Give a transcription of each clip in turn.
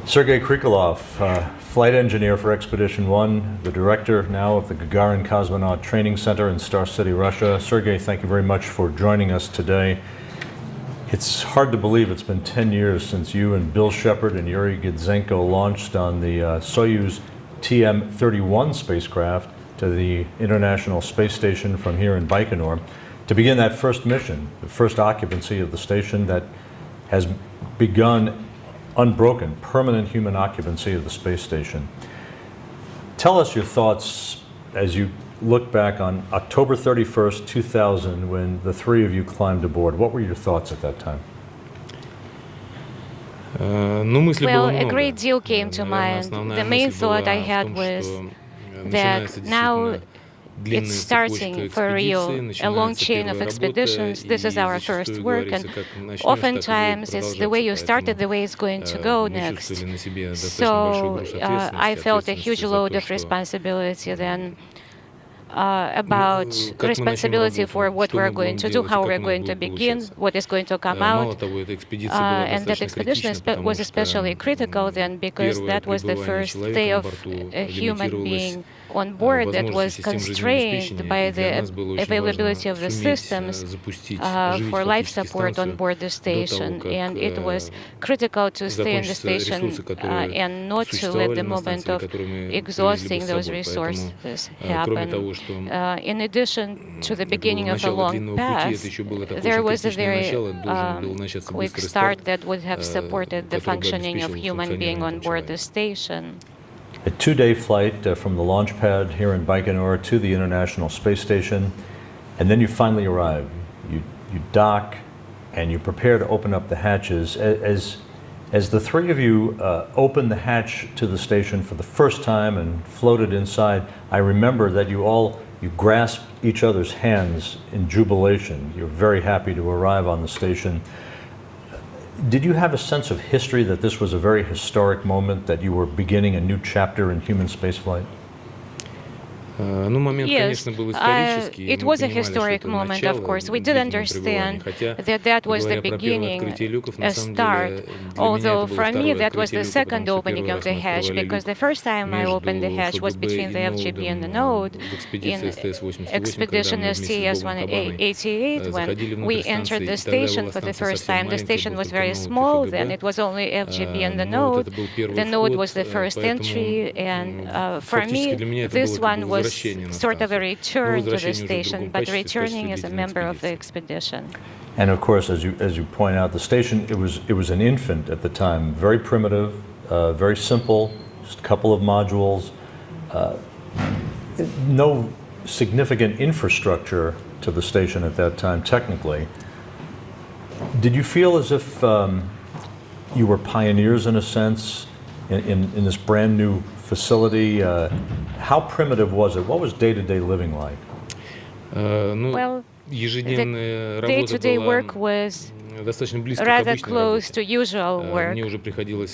Sergei Krikalev, flight engineer for Expedition 1, the director now of the Gagarin Cosmonaut Training Center in Star City, Russia. Sergei, thank you very much for joining us today. It's hard to believe it's been 10 years since you and Bill Shepard and Yuri Gidzenko launched on the Soyuz TM-31 spacecraft to the International Space Station from here in Baikonur to begin that first mission, the first occupancy of the station that has begun unbroken, permanent human occupancy of the space station. Tell us your thoughts as you look back on October 31st, 2000, when the three of you climbed aboard. What were your thoughts at that time? Well, a great deal came to mind. The main thought I had was that now it's starting for real, a long chain of expeditions. This is our first work, and oftentimes it's the way you started, the way it's going to go next. So I felt a huge load of responsibility then about responsibility for what we're going to do, how we're going to begin, what is going to come out. And that expedition was especially critical then because that was the first day of a human being on board that was constrained by the availability of the systems for life support on board the station. And it was critical to stay in the station and not to let the moment of exhausting those resources happen. In addition to the beginning of a long path, there was a very quick start that would have supported the functioning of human being on board the station. A two-day flight from the launch pad here in Baikonur to the International Space Station, and then you finally arrive. You dock, and you prepare to open up the hatches. As the three of you opened the hatch to the station for the first time and floated inside, I remember that you grasped each other's hands in jubilation. You're very happy to arrive on the station. Did you have a sense of history that this was a very historic moment, that you were beginning a new chapter in human spaceflight? Yes, it was a historic moment, of course. We did understand that that was the beginning, a start. Although for me, that was the second opening of the hatch, because the first time I opened the hatch was between the FGB and the node in Expedition STS-188, when we entered the station for the first time. The station was very small then. It was only FGB and the node. The node was the first entry, and for me, this one was sort of a return to the station, but returning as a member of the expedition. And of course, as you point out, the station, it was an infant at the time, very primitive, very simple, just a couple of modules, no significant infrastructure to the station at that time, technically. Did you feel as if you were pioneers in a sense in this brand new facility? How primitive was it? What was day-to-day living like? Well, the day-to-day work was rather close to usual work,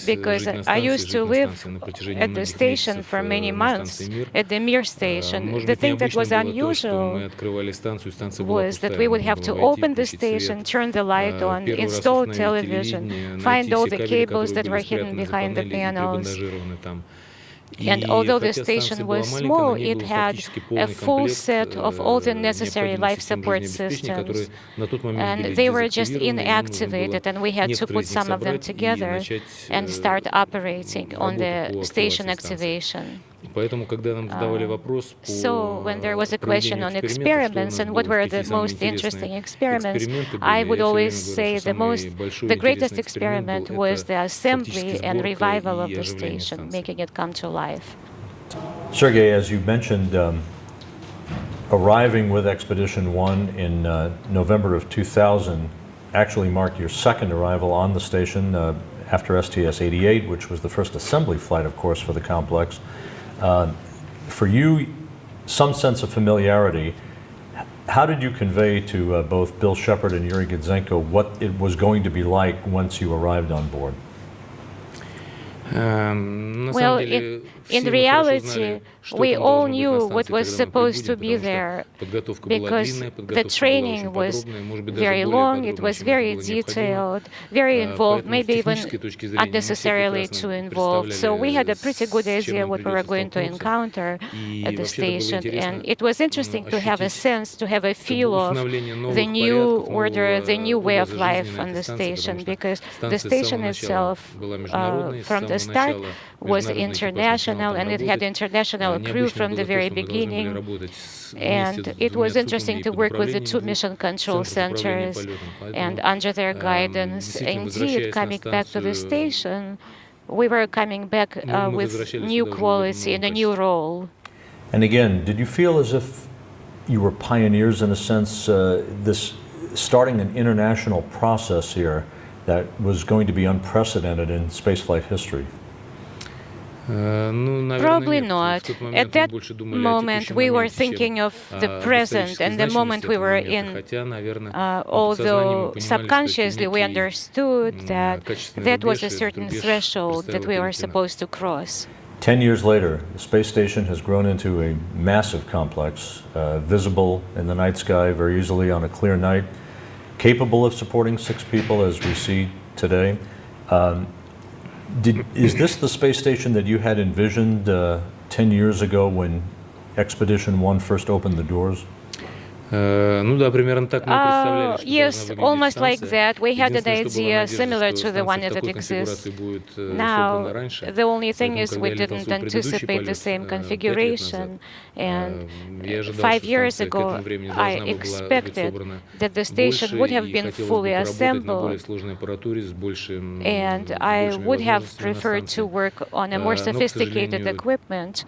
because I used to live at the station for many months, at the Mir station. The thing that was unusual was that we would have to open the station, turn the light on, install television, find all the cables that were hidden behind the panels. And although the station was small, it had a full set of all the necessary life support systems. And they were just inactivated, and we had to put some of them together and start operating on the station activation. So when there was a question on experiments and what were the most interesting experiments, I would always say the greatest experiment was the assembly and revival of the station, making it come to life. Sergei, as you mentioned, arriving with Expedition 1 in November of 2000 actually marked your second arrival on the station after STS-88, which was the first assembly flight, of course, for the complex. For you, some sense of familiarity. How did you convey to both Bill Shepard and Yuri Gidzenko what it was going to be like once you arrived on board? Well, in reality, we all knew what was supposed to be there because the training was very long, it was very detailed, very involved, maybe even unnecessarily too involved. So we had a pretty good idea what we were going to encounter at the station. And it was interesting to have a sense, to have a feel of the new order, the new way of life on the station, because the station itself, from the start, was international, and it had international crew from the very beginning. And it was interesting to work with the two mission control centers and under their guidance. Indeed, coming back to the station, we were coming back with new quality and a new role. And again, did you feel as if you were pioneers in a sense, this starting an international process here that was going to be unprecedented in spaceflight history? Probably not. At that moment, we were thinking of the present and the moment we were in, although subconsciously we understood that that was a certain threshold that we were supposed to cross. 10 years later, the space station has grown into a massive complex, visible in the night sky very easily on a clear night, capable of supporting 6 people as we see today. Is this the space station that you had envisioned 10 years ago when Expedition 1 first opened the doors? Yes, almost like that. We had an idea similar to the one that exists now. The only thing is we didn't anticipate the same configuration. And 5 years ago, I expected that the station would have been fully assembled, and I would have preferred to work on a more sophisticated equipment.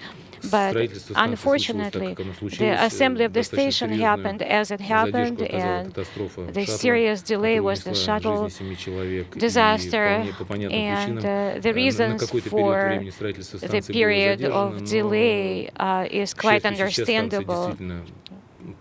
But unfortunately, the assembly of the station happened as it happened, and the serious delay was the shuttle disaster. And the reasons for the period of delay is quite understandable.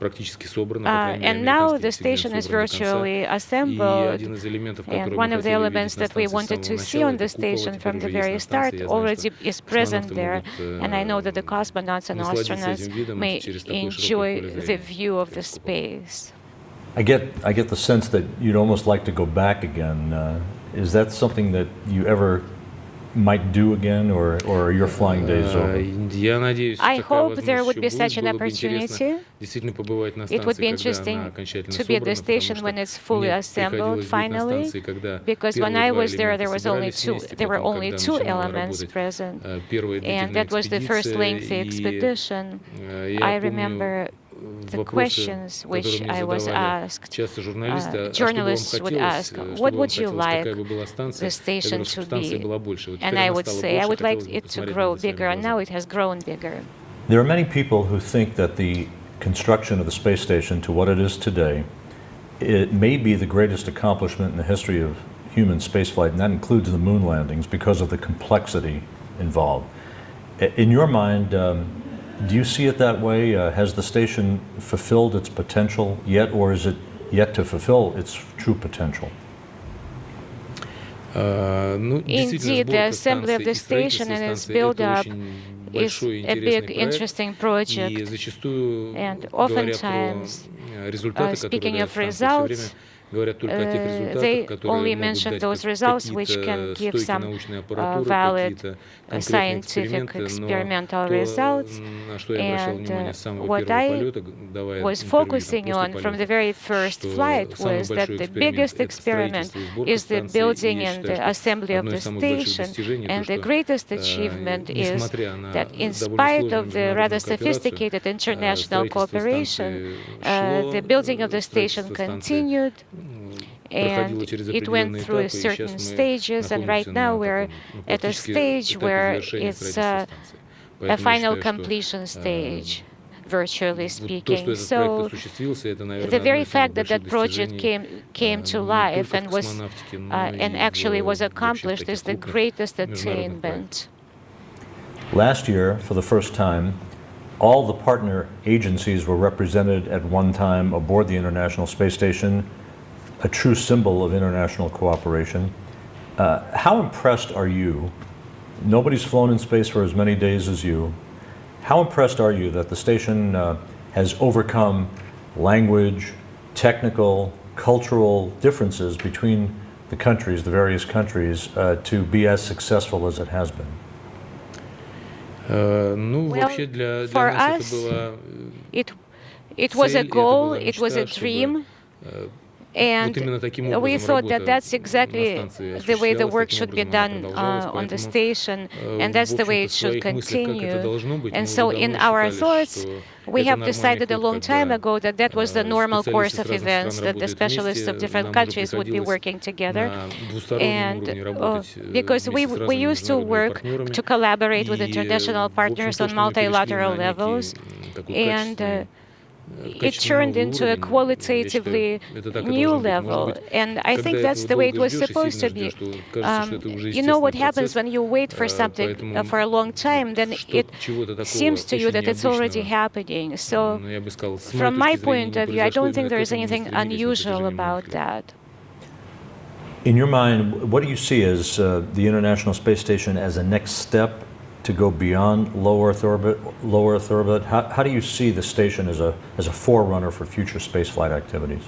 And now the station is virtually assembled, and one of the elements that we wanted to see on the station from the very start already is present there. And I know that the cosmonauts and astronauts may enjoy the view of the space. I get the sense that you'd almost like to go back again. Is that something that you ever might do again, or are your flying days over? I hope there would be such an opportunity. It would be interesting to be at the station when it's fully assembled finally, because when I was there, there were only 2 elements present, and that was the first lengthy expedition. I remember the questions which I was asked. Journalists would ask, what would you like the station to be? And I would say, I would like it to grow bigger, and now it has grown bigger. There are many people who think that the construction of the space station to what it is today, it may be the greatest accomplishment in the history of human spaceflight, and that includes the moon landings because of the complexity involved. In your mind, do you see it that way? Has the station fulfilled its potential yet, or is it yet to fulfill its true potential? Indeed, the assembly of the station and its build-up is a big, interesting project. And oftentimes, speaking of results, they only mention those results which can give some valid scientific experimental results. And what I was focusing on from the very first flight was that the biggest experiment is the building and the assembly of the station. And the greatest achievement is that in spite of the rather sophisticated international cooperation, the building of the station continued. And it went through certain stages, and right now we're at a stage where it's a final completion stage, virtually speaking. So the very fact that that project came to life and was and actually was accomplished is the greatest attainment. Last year, for the first time, all the partner agencies were represented at one time aboard the International Space Station, a true symbol of international cooperation. How impressed are you Nobody's flown in space for as many days as you. How impressed are you that the station has overcome language, technical, cultural differences between the countries, the various countries, to be as successful as it has been? For us, it was a goal, it was a dream, and we thought that that's exactly the way the work should be done on the station, and that's the way it should continue. And so in our thoughts, we have decided a long time ago that that was the normal course of events, that the specialists of different countries would be working together. And because we used to work to collaborate with international partners on multilateral levels, and it turned into a qualitatively new level, and I think that's the way it was supposed to be. You know what happens when you wait for something for a long time, then it seems to you that it's already happening. So from my point of view, I don't think there is anything unusual about that. In your mind, what do you see as the International Space Station as a next step to go beyond low Earth orbit? How do you see the station as a forerunner for future spaceflight activities?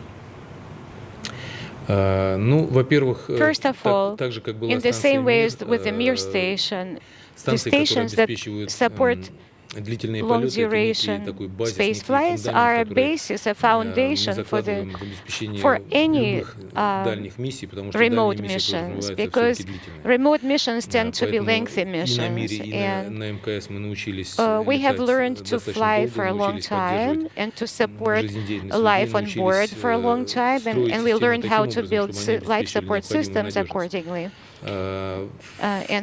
First of all, in the same way as with the Mir station, the stations that support long-duration space flights are a basis, a foundation for any remote missions, because remote missions tend to be lengthy missions, and we have learned to fly for a long time and to support life on board for a long time, and we learned how to build life support systems accordingly. And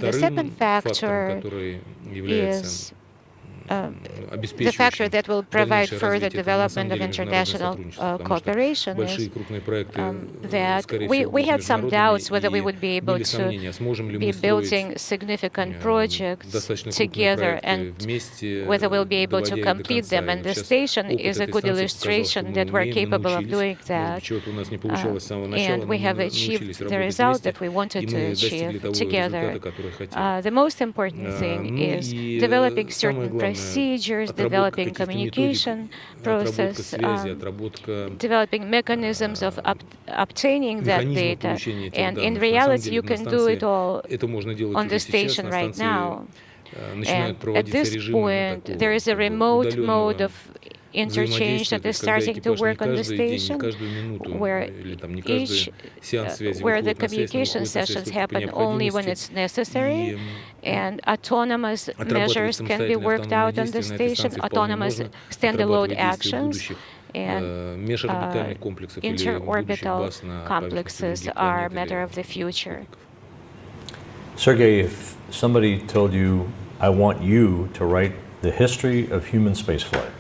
the second factor is the factor that will provide further development of international cooperation is that we had some doubts whether we would be able to be building significant projects together and whether we'll be able to complete them. And the station is a good illustration that we're capable of doing that. And we have achieved the result that we wanted to achieve together. The most important thing is developing certain procedures, developing communication process, developing mechanisms of obtaining that data. And in reality, you can do it all on the station right now. And at this point, there is a remote mode of interchange that is starting to work on the station, where the communication sessions happen only when it's necessary, and autonomous measures can be worked out on the station, autonomous standalone actions, and interorbital complexes are a matter of the future. Sergei, if somebody told you, I want you to write the history of human spaceflight,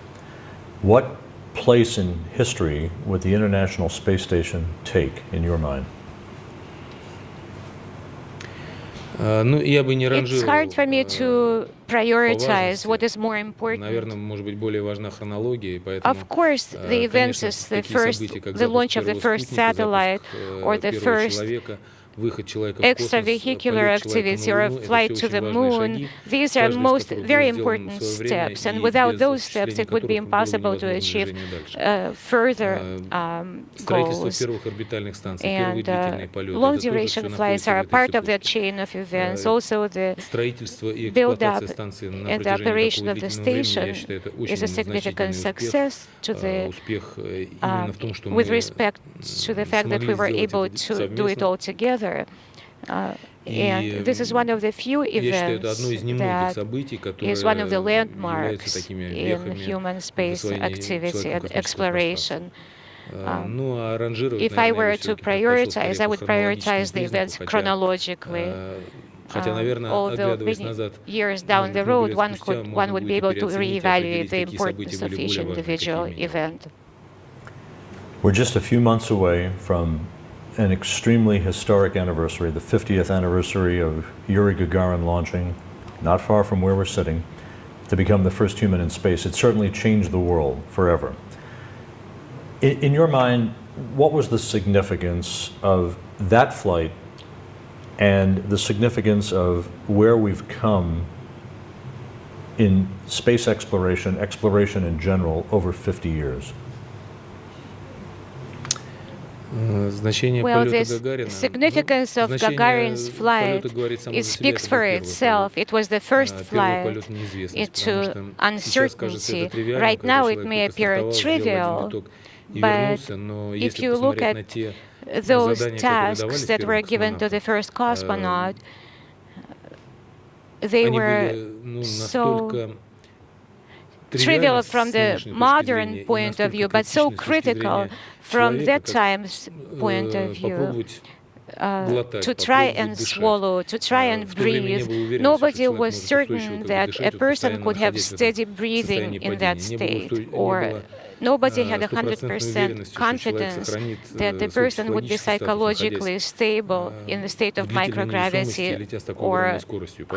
what place in history would the International Space Station take, in your mind? It's hard for me to prioritize what is more important. Of course, the events is the launch of the first satellite or the first extravehicular activity or a flight to the moon. These are very important steps, and without those steps it would be impossible to achieve further goals. And long-duration flights are a part of that chain of events. Also, the build-up and the operation of the station is a significant success with respect to the fact that we were able to do it all together. And this is one of the few events that is one of the landmarks in human space activity and exploration. If I were to prioritize, I would prioritize the events chronologically. Although many years down the road, one would be able to reevaluate the importance of each individual event. We're just a few months away from an extremely historic anniversary, the 50th anniversary of Yuri Gagarin launching, not far from where we're sitting, to become the first human in space. It certainly changed the world forever. In your mind, what was the significance of that flight and the significance of where we've come in space exploration, exploration in general, over 50 years? Well, the significance of Gagarin's flight, it speaks for itself. It was the first flight into uncertainty. Right now it may appear trivial, but if you look at those tasks that were given to the first cosmonaut, they were so trivial from the modern point of view, but so critical from that time's point of view. To try and swallow, to try and breathe. Nobody was certain that a person could have steady breathing in that state, or nobody had 100% confidence that the person would be psychologically stable in the state of microgravity or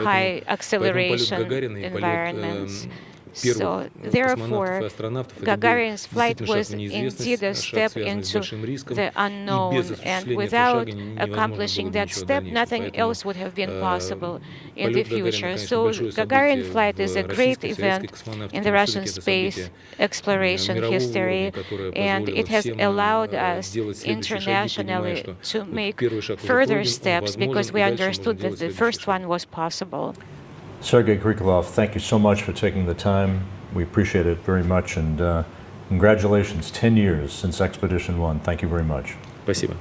high acceleration environments. So, therefore, Gagarin's flight was indeed a step into the unknown, and without accomplishing that step, nothing else would have been possible in the future. So, Gagarin flight is a great event in the Russian space exploration history, and it has allowed us internationally to make further steps because we understood that the first one was possible. Sergei Krikalev, thank you so much for taking the time. We appreciate it very much, and congratulations, 10 years since Expedition 1. Thank you very much. Спасибо.